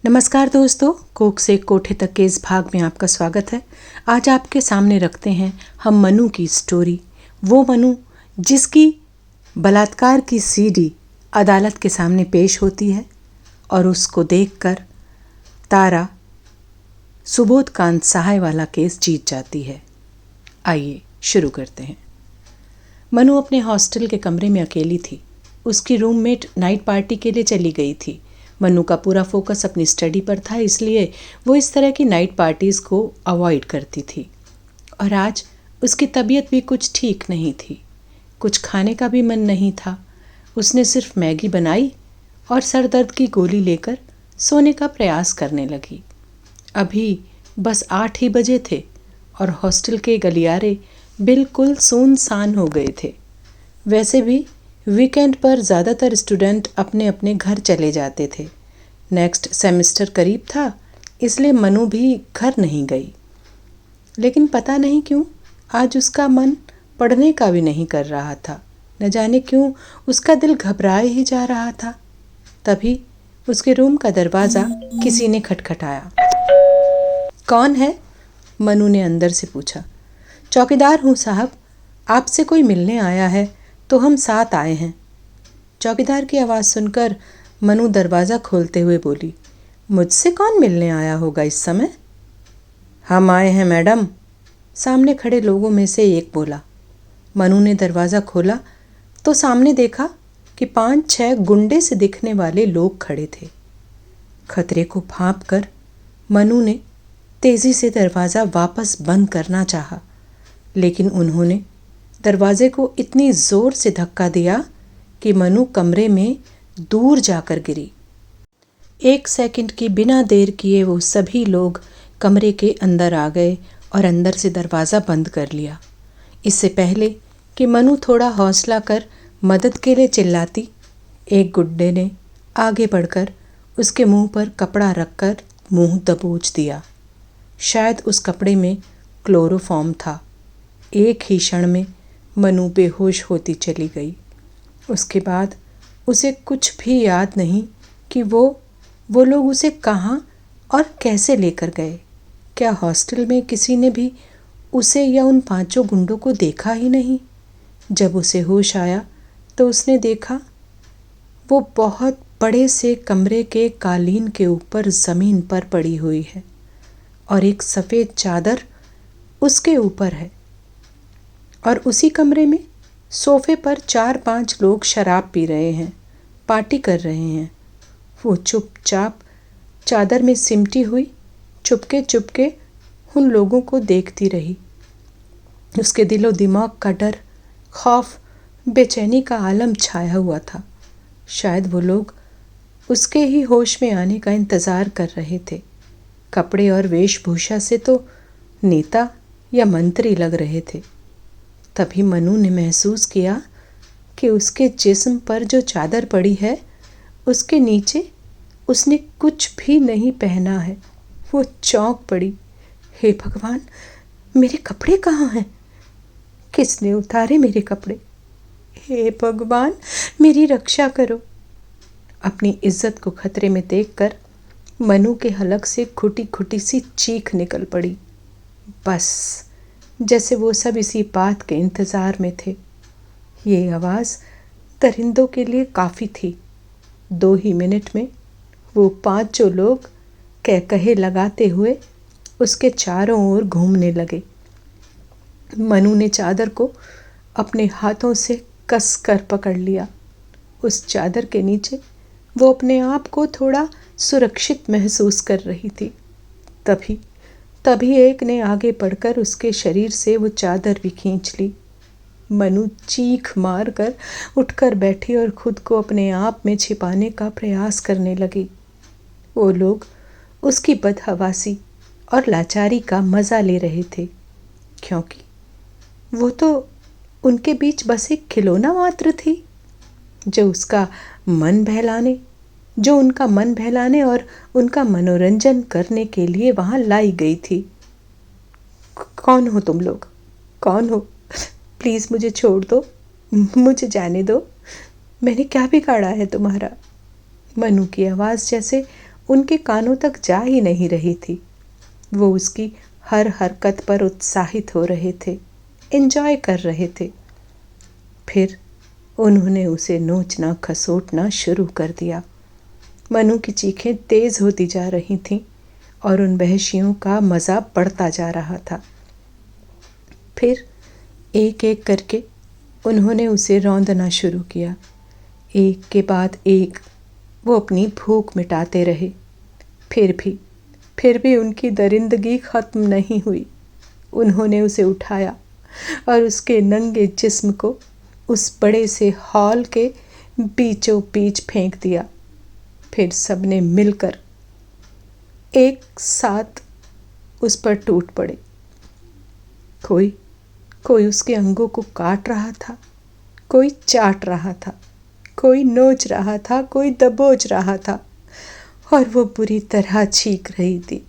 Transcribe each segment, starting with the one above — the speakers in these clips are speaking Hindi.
नमस्कार दोस्तों, कोख से कोठे तक के इस भाग में आपका स्वागत है। आज आपके सामने रखते हैं हम मनु की स्टोरी। वो मनु जिसकी बलात्कार की सीडी अदालत के सामने पेश होती है और उसको देखकर तारा सुबोध कांत सहाय वाला केस जीत जाती है। आइए शुरू करते हैं। मनु अपने हॉस्टल के कमरे में अकेली थी। उसकी रूममेट नाइट पार्टी के लिए चली गई थी। मनु का पूरा फोकस अपनी स्टडी पर था, इसलिए वो इस तरह की नाइट पार्टीज़ को अवॉइड करती थी। और आज उसकी तबीयत भी कुछ ठीक नहीं थी। कुछ खाने का भी मन नहीं था। उसने सिर्फ मैगी बनाई और सर दर्द की गोली लेकर सोने का प्रयास करने लगी। अभी बस 8 ही बजे थे और हॉस्टल के गलियारे बिल्कुल सुनसान हो गए थे। वैसे भी वीकेंड पर ज़्यादातर स्टूडेंट अपने अपने घर चले जाते थे। नेक्स्ट सेमेस्टर करीब था, इसलिए मनु भी घर नहीं गई। लेकिन पता नहीं क्यों आज उसका मन पढ़ने का भी नहीं कर रहा था। न जाने क्यों उसका दिल घबराए ही जा रहा था। तभी उसके रूम का दरवाज़ा किसी ने खटखटाया। कौन है? मनु ने अंदर से पूछा। चौकीदार हूँ साहब, आपसे कोई मिलने आया है तो हम साथ आए हैं। चौकीदार की आवाज़ सुनकर मनु दरवाज़ा खोलते हुए बोली, मुझसे कौन मिलने आया होगा इस समय? हम आए हैं मैडम, सामने खड़े लोगों में से एक बोला। मनु ने दरवाज़ा खोला तो सामने देखा कि 5-6 गुंडे से दिखने वाले लोग खड़े थे। खतरे को भांप कर मनु ने तेज़ी से दरवाज़ा वापस बंद करना चाहा, लेकिन उन्होंने दरवाजे को इतनी ज़ोर से धक्का दिया कि मनु कमरे में दूर जाकर गिरी। 1 सेकंड की बिना देर किए वो सभी लोग कमरे के अंदर आ गए और अंदर से दरवाज़ा बंद कर लिया। इससे पहले कि मनु थोड़ा हौसला कर मदद के लिए चिल्लाती, एक गुड्डे ने आगे बढ़कर उसके मुंह पर कपड़ा रखकर मुंह दबोच दिया। शायद उस कपड़े में क्लोरोफॉर्म था। एक ही क्षण में मनु बेहोश होती चली गई। उसके बाद उसे कुछ भी याद नहीं कि वो लोग उसे कहाँ और कैसे लेकर गए। क्या हॉस्टल में किसी ने भी उसे या उन 5 गुंडों को देखा ही नहीं? जब उसे होश आया तो उसने देखा वो बहुत बड़े से कमरे के कालीन के ऊपर ज़मीन पर पड़ी हुई है और एक सफ़ेद चादर उसके ऊपर है। और उसी कमरे में सोफे पर 4-5 लोग शराब पी रहे हैं, पार्टी कर रहे हैं। वो चुपचाप चादर में सिमटी हुई चुपके चुपके उन लोगों को देखती रही। उसके दिलो दिमाग का डर, खौफ, बेचैनी का आलम छाया हुआ था। शायद वो लोग उसके ही होश में आने का इंतज़ार कर रहे थे। कपड़े और वेशभूषा से तो नेता या मंत्री लग रहे थे। तभी मनु ने महसूस किया कि उसके जिस्म पर जो चादर पड़ी है उसके नीचे उसने कुछ भी नहीं पहना है। वो चौंक पड़ी। हे भगवान, मेरे कपड़े कहाँ हैं? किसने उतारे मेरे कपड़े? हे भगवान, मेरी रक्षा करो। अपनी इज्जत को खतरे में देखकर मनु के हलक से खुटी खुटी सी चीख निकल पड़ी। बस जैसे वो सब इसी बात के इंतज़ार में थे। ये आवाज़ दरिंदों के लिए काफ़ी थी। 2 ही मिनट में वो 5 लोग कहे लगाते हुए उसके चारों ओर घूमने लगे। मनु ने चादर को अपने हाथों से कस कर पकड़ लिया। उस चादर के नीचे वो अपने आप को थोड़ा सुरक्षित महसूस कर रही थी। तभी एक ने आगे बढ़कर उसके शरीर से वो चादर भी खींच ली। मनु चीख मार कर उठकर बैठी और खुद को अपने आप में छिपाने का प्रयास करने लगी। वो लोग उसकी बदहवासी और लाचारी का मज़ा ले रहे थे, क्योंकि वो तो उनके बीच बस एक खिलौना मात्र थी जो उनका मन बहलाने और उनका मनोरंजन करने के लिए वहाँ लाई गई थी। कौन हो तुम लोग? कौन हो? प्लीज़ मुझे छोड़ दो, मुझे जाने दो। मैंने क्या बिगाड़ा है तुम्हारा? मनु की आवाज़ जैसे उनके कानों तक जा ही नहीं रही थी। वो उसकी हर हरकत पर उत्साहित हो रहे थे, एंजॉय कर रहे थे। फिर उन्होंने उसे नोचना खसोटना शुरू कर दिया। मनु की चीखें तेज होती जा रही थीं और उन वहशियों का मज़ा बढ़ता जा रहा था। फिर एक एक करके उन्होंने उसे रौंदना शुरू किया। एक के बाद एक वो अपनी भूख मिटाते रहे। फिर भी उनकी दरिंदगी ख़त्म नहीं हुई। उन्होंने उसे उठाया और उसके नंगे जिस्म को उस बड़े से हॉल के बीचों बीच फेंक दिया। फिर सबने मिलकर एक साथ उस पर टूट पड़े। कोई उसके अंगों को काट रहा था, कोई चाट रहा था, कोई नोच रहा था, कोई दबोच रहा था और वो बुरी तरह चीख रही थी।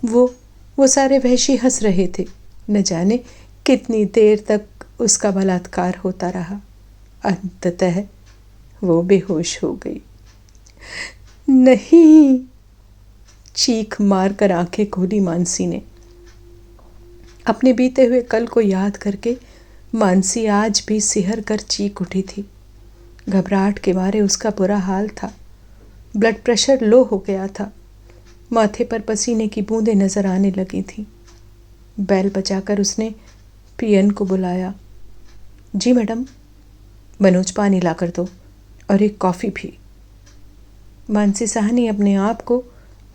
वो सारे वहशी हंस रहे थे। न जाने कितनी देर तक उसका बलात्कार होता रहा। अंततः वो बेहोश हो गई। नहीं, चीख मारकर आंखें खोली मानसी ने। अपने बीते हुए कल को याद करके मानसी आज भी सिहर कर चीख उठी थी। घबराहट के मारे उसका बुरा हाल था। ब्लड प्रेशर लो हो गया था। माथे पर पसीने की बूंदें नजर आने लगी थीं। बैल बजाकर उसने पियन को बुलाया। जी मैडम, मनोज पानी लाकर दो और एक कॉफ़ी भी। मानसी साहनी अपने आप को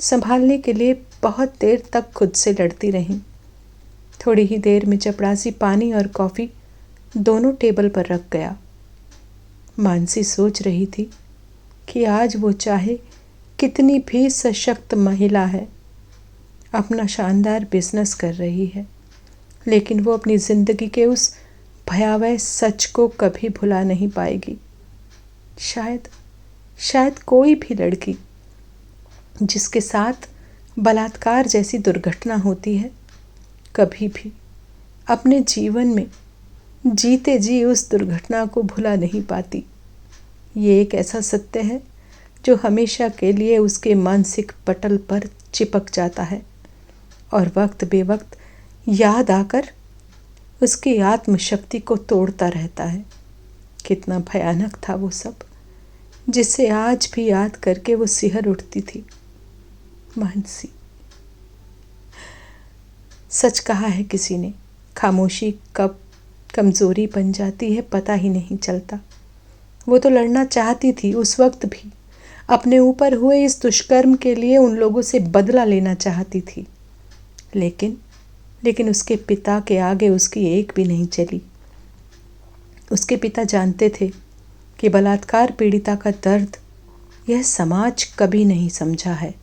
संभालने के लिए बहुत देर तक खुद से लड़ती रहीं। थोड़ी ही देर में चपरासी पानी और कॉफ़ी दोनों टेबल पर रख गया। मानसी सोच रही थी कि आज वो चाहे कितनी भी सशक्त महिला है, अपना शानदार बिजनेस कर रही है, लेकिन वो अपनी ज़िंदगी के उस भयावह सच को कभी भुला नहीं पाएगी। शायद कोई भी लड़की जिसके साथ बलात्कार जैसी दुर्घटना होती है, कभी भी अपने जीवन में जीते जी उस दुर्घटना को भुला नहीं पाती। ये एक ऐसा सत्य है जो हमेशा के लिए उसके मानसिक पटल पर चिपक जाता है और वक्त बेवक्त याद आकर उसकी आत्मशक्ति को तोड़ता रहता है। कितना भयानक था वो सब, जिसे आज भी याद करके वो सिहर उठती थी। मानसी, सच कहा है किसी ने, खामोशी कब कमज़ोरी बन जाती है पता ही नहीं चलता। वो तो लड़ना चाहती थी उस वक्त भी, अपने ऊपर हुए इस दुष्कर्म के लिए उन लोगों से बदला लेना चाहती थी, लेकिन उसके पिता के आगे उसकी एक भी नहीं चली। उसके पिता जानते थे कि बलात्कार पीड़िता का दर्द यह समाज कभी नहीं समझा है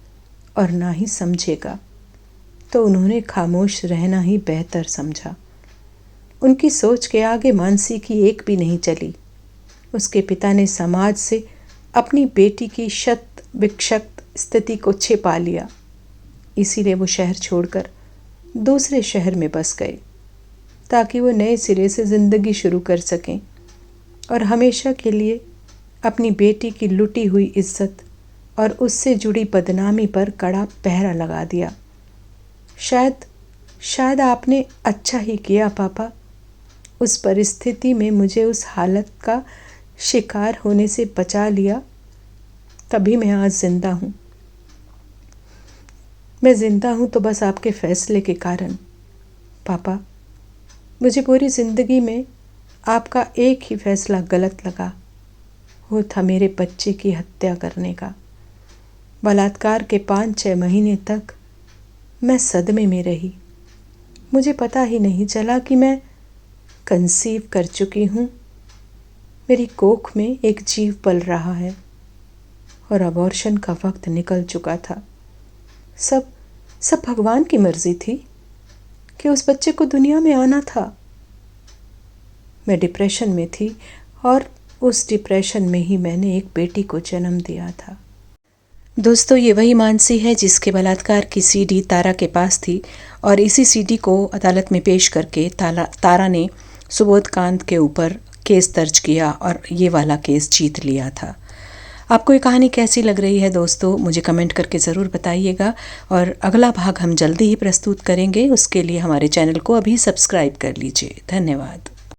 और ना ही समझेगा, तो उन्होंने खामोश रहना ही बेहतर समझा। उनकी सोच के आगे मानसी की एक भी नहीं चली। उसके पिता ने समाज से अपनी बेटी की शत विक्षत स्थिति को छिपा लिया, इसीलिए वो शहर छोड़कर दूसरे शहर में बस गए ताकि वो नए सिरे से ज़िंदगी शुरू कर सकें और हमेशा के लिए अपनी बेटी की लुटी हुई इज्जत और उससे जुड़ी बदनामी पर कड़ा पहरा लगा दिया। शायद आपने अच्छा ही किया पापा, उस परिस्थिति में मुझे उस हालत का शिकार होने से बचा लिया, तभी मैं आज ज़िंदा हूँ। मैं ज़िंदा हूँ तो बस आपके फ़ैसले के कारण। पापा, मुझे पूरी ज़िंदगी में आपका एक ही फ़ैसला गलत लगा, वो था मेरे बच्चे की हत्या करने का। बलात्कार के 5-6 महीने तक मैं सदमे में रही। मुझे पता ही नहीं चला कि मैं कंसीव कर चुकी हूँ। मेरी कोख में एक जीव पल रहा है और अबॉर्शन का वक्त निकल चुका था। सब भगवान की मर्जी थी कि उस बच्चे को दुनिया में आना था। मैं डिप्रेशन में थी और उस डिप्रेशन में ही मैंने एक बेटी को जन्म दिया था। दोस्तों, ये वही मानसी है जिसके बलात्कार की सीडी तारा के पास थी और इसी सीडी को अदालत में पेश करके तारा ने सुबोध कांत के ऊपर केस दर्ज किया और ये वाला केस जीत लिया था। आपको ये कहानी कैसी लग रही है दोस्तों, मुझे कमेंट करके ज़रूर बताइएगा। और अगला भाग हम जल्दी ही प्रस्तुत करेंगे, उसके लिए हमारे चैनल को अभी सब्सक्राइब कर लीजिए। धन्यवाद।